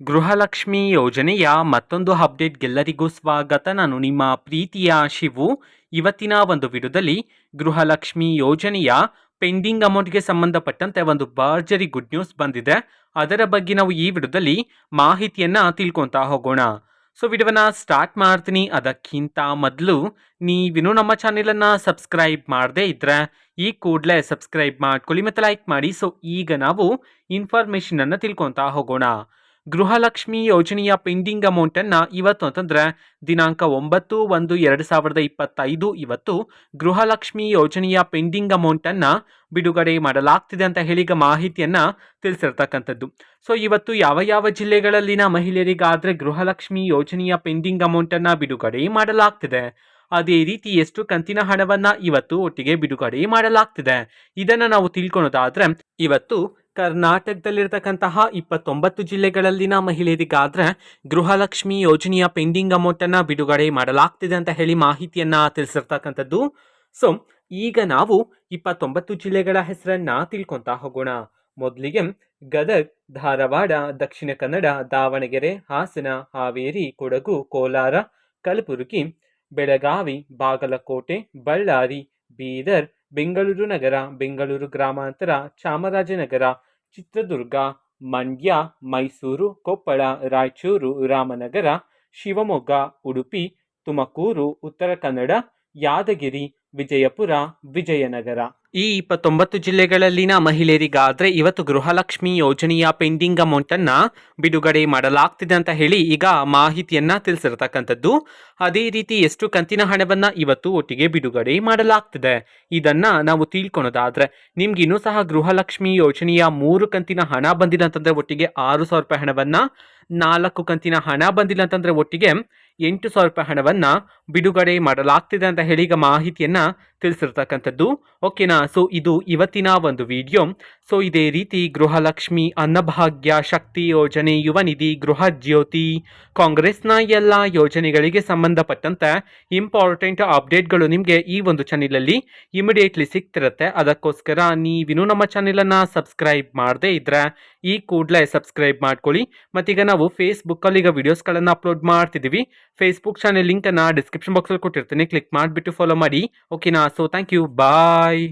ಗೃಹಲಕ್ಷ್ಮಿ ಯೋಜನೆಯ ಮತ್ತೊಂದು ಅಪ್ಡೇಟ್ಗೆಲ್ಲರಿಗೂ ಸ್ವಾಗತ. ನಾನು ನಿಮ್ಮ ಪ್ರೀತಿಯ ಶಿವು. ಇವತ್ತಿನ ಒಂದು ವಿಡಿಯೋದಲ್ಲಿ ಗೃಹಲಕ್ಷ್ಮಿ ಯೋಜನೆಯ ಪೆಂಡಿಂಗ್ ಅಮೌಂಟ್ಗೆ ಸಂಬಂಧಪಟ್ಟಂತೆ ಒಂದು ಭರ್ಜರಿ ಗುಡ್ ನ್ಯೂಸ್ ಬಂದಿದೆ. ಅದರ ಬಗ್ಗೆ ನಾವು ಈ ವಿಡಿಯೋದಲ್ಲಿ ಮಾಹಿತಿಯನ್ನು ತಿಳ್ಕೊತಾ ಹೋಗೋಣ. ಸೊ ವಿಡಿಯೋನ ಸ್ಟಾರ್ಟ್ ಮಾಡ್ತೀನಿ. ಅದಕ್ಕಿಂತ ಮೊದಲು ನೀವಿನ್ನೂ ನಮ್ಮ ಚಾನೆಲನ್ನು ಸಬ್ಸ್ಕ್ರೈಬ್ ಮಾಡದೇ ಇದ್ದರೆ ಈ ಕೂಡಲೇ ಸಬ್ಸ್ಕ್ರೈಬ್ ಮಾಡ್ಕೊಳ್ಳಿ ಮತ್ತು ಲೈಕ್ ಮಾಡಿ. ಸೊ ಈಗ ನಾವು ಇನ್ಫಾರ್ಮೇಷನನ್ನು ತಿಳ್ಕೊತಾ ಹೋಗೋಣ. ಗೃಹಲಕ್ಷ್ಮಿ ಯೋಜನೆಯ ಪೆಂಡಿಂಗ್ ಅಮೌಂಟನ್ನು ಇವತ್ತು ಅಂತಂದರೆ ದಿನಾಂಕ 9/1/2025 ಇವತ್ತು ಗೃಹಲಕ್ಷ್ಮಿ ಯೋಜನೆಯ ಪೆಂಡಿಂಗ್ ಅಮೌಂಟನ್ನು ಬಿಡುಗಡೆ ಮಾಡಲಾಗ್ತಿದೆ ಅಂತ ಹೇಳಿ ಈಗ ಮಾಹಿತಿಯನ್ನು ತಿಳಿಸಿರ್ತಕ್ಕಂಥದ್ದು. ಸೊ ಇವತ್ತು ಯಾವ ಯಾವ ಜಿಲ್ಲೆಗಳಲ್ಲಿನ ಮಹಿಳೆಯರಿಗಾದರೆ ಗೃಹಲಕ್ಷ್ಮಿ ಯೋಜನೆಯ ಪೆಂಡಿಂಗ್ ಅಮೌಂಟನ್ನು ಬಿಡುಗಡೆ ಮಾಡಲಾಗ್ತಿದೆ, ಅದೇ ರೀತಿ ಎಷ್ಟು ಕಂತಿನ ಹಣವನ್ನು ಇವತ್ತು ಒಟ್ಟಿಗೆ ಬಿಡುಗಡೆ ಮಾಡಲಾಗ್ತಿದೆ, ಇದನ್ನು ನಾವು ತಿಳ್ಕೊಳೋದಾದರೆ ಇವತ್ತು ಕರ್ನಾಟಕದಲ್ಲಿರ್ತಕ್ಕಂತಹ 29 ಜಿಲ್ಲೆಗಳಲ್ಲಿನ ಮಹಿಳೆಯರಿಗಾದ್ರೆ ಗೃಹಲಕ್ಷ್ಮಿ ಯೋಜನೆಯ ಪೆಂಡಿಂಗ್ ಅಮೌಂಟನ್ನು ಬಿಡುಗಡೆ ಮಾಡಲಾಗ್ತಿದೆ ಅಂತ ಹೇಳಿ ಮಾಹಿತಿಯನ್ನು ತಿಳಿಸಿರ್ತಕ್ಕಂಥದ್ದು. ಸೊ ಈಗ ನಾವು 29 ಜಿಲ್ಲೆಗಳ ಹೆಸರನ್ನ ತಿಳ್ಕೊತಾ ಹೋಗೋಣ. ಮೊದಲಿಗೆ ಗದಗ್, ಧಾರವಾಡ, ದಕ್ಷಿಣ ಕನ್ನಡ, ದಾವಣಗೆರೆ, ಹಾಸನ, ಹಾವೇರಿ, ಕೊಡಗು, ಕೋಲಾರ, ಕಲಬುರಗಿ, ಬೆಳಗಾವಿ, ಬಾಗಲಕೋಟೆ, ಬಳ್ಳಾರಿ, ಬೀದರ್, ಬೆಂಗಳೂರು ನಗರ, ಬೆಂಗಳೂರು ಗ್ರಾಮಾಂತರ, ಚಾಮರಾಜನಗರ, ಚಿತ್ರದುರ್ಗ, ಮಂಡ್ಯ, ಮೈಸೂರು, ಕೊಪ್ಪಳ, ರಾಯಚೂರು, ರಾಮನಗರ, ಶಿವಮೊಗ್ಗ, ಉಡುಪಿ, ತುಮಕೂರು, ಉತ್ತರ ಕನ್ನಡ, ಯಾದಗಿರಿ, ವಿಜಯಪುರ, ವಿಜಯನಗರ. ಈ 29 ಜಿಲ್ಲೆಗಳಲ್ಲಿನ ಮಹಿಳೆಯರಿಗಾದರೆ ಇವತ್ತು ಗೃಹಲಕ್ಷ್ಮಿ ಯೋಜನೆಯ ಪೆಂಡಿಂಗ್ ಅಮೌಂಟನ್ನು ಬಿಡುಗಡೆ ಮಾಡಲಾಗ್ತಿದೆ ಅಂತ ಹೇಳಿ ಈಗ ಮಾಹಿತಿಯನ್ನು ತಿಳಿಸಿರ್ತಕ್ಕಂಥದ್ದು. ಅದೇ ರೀತಿ ಎಷ್ಟು ಕಂತಿನ ಹಣವನ್ನು ಇವತ್ತು ಒಟ್ಟಿಗೆ ಬಿಡುಗಡೆ ಮಾಡಲಾಗ್ತಿದೆ ಇದನ್ನು ನಾವು ತಿಳ್ಕೊಳೋದಾದರೆ ನಿಮ್ಗೆ ಇನ್ನೂ ಸಹ ಗೃಹಲಕ್ಷ್ಮಿ ಯೋಜನೆಯ 3 ಕಂತಿನ ಹಣ ಬಂದಿಲ್ಲ ಅಂತಂದರೆ ಒಟ್ಟಿಗೆ 6,000 ರೂಪಾಯಿ ಹಣವನ್ನು, 4 ಕಂತಿನ ಹಣ ಬಂದಿಲ್ಲ ಅಂತಂದರೆ ಒಟ್ಟಿಗೆ 8,000 ರೂಪಾಯಿ ಹಣವನ್ನು ಬಿಡುಗಡೆ ಮಾಡಲಾಗ್ತಿದೆ ಅಂತ ಹೇಳಿ ಈಗ ಮಾಹಿತಿಯನ್ನು ತಿಳಿಸಿರ್ತಕ್ಕಂಥದ್ದು. ಓಕೆನಾ. ಸೊ ಇದು ಇವತ್ತಿನ ಒಂದು ವಿಡಿಯೋ. ಸೊ ಇದೇ ರೀತಿ ಗೃಹಲಕ್ಷ್ಮಿ, ಅನ್ನಭಾಗ್ಯ, ಶಕ್ತಿ ಯೋಜನೆ, ಯುವ ನಿಧಿ, ಗೃಹ ಜ್ಯೋತಿ, ಕಾಂಗ್ರೆಸ್ನ ಎಲ್ಲ ಯೋಜನೆಗಳಿಗೆ ಸಂಬಂಧಪಟ್ಟಂತೆ ಇಂಪಾರ್ಟೆಂಟ್ ಅಪ್ಡೇಟ್ಗಳು ನಿಮಗೆ ಈ ಒಂದು ಚಾನೆಲಲ್ಲಿ ಇಮಿಡಿಯೇಟ್ಲಿ ಸಿಗ್ತಿರುತ್ತೆ. ಅದಕ್ಕೋಸ್ಕರ ನೀವಿನ್ನೂ ನಮ್ಮ ಚಾನೆಲನ್ನು ಸಬ್ಸ್ಕ್ರೈಬ್ ಮಾಡದೇ ಇದ್ದರೆ ಈ ಕೂಡಲೇ ಸಬ್ಸ್ಕ್ರೈಬ್ ಮಾಡ್ಕೊಳ್ಳಿ. ಮತ್ತೀಗ ನಾವು ಫೇಸ್ಬುಕ್ಕಲ್ಲಿ ಈಗ ವಿಡಿಯೋಸ್ಗಳನ್ನು ಅಪ್ಲೋಡ್ ಮಾಡ್ತಿದ್ದೀವಿ. ಫೇಸ್ಬುಕ್ ಚಾನೆಲ್ ಲಿಂಕನ್ನು ಡಿಸ್ಕ್ರಿಪ್ಷನ್ ಬಾಕ್ಸಲ್ಲಿ ಕೊಟ್ಟಿರ್ತೀನಿ, ಕ್ಲಿಕ್ ಮಾಡಿಬಿಟ್ಟು ಫಾಲೋ ಮಾಡಿ. ಓಕೆನಾ. So thank you, bye.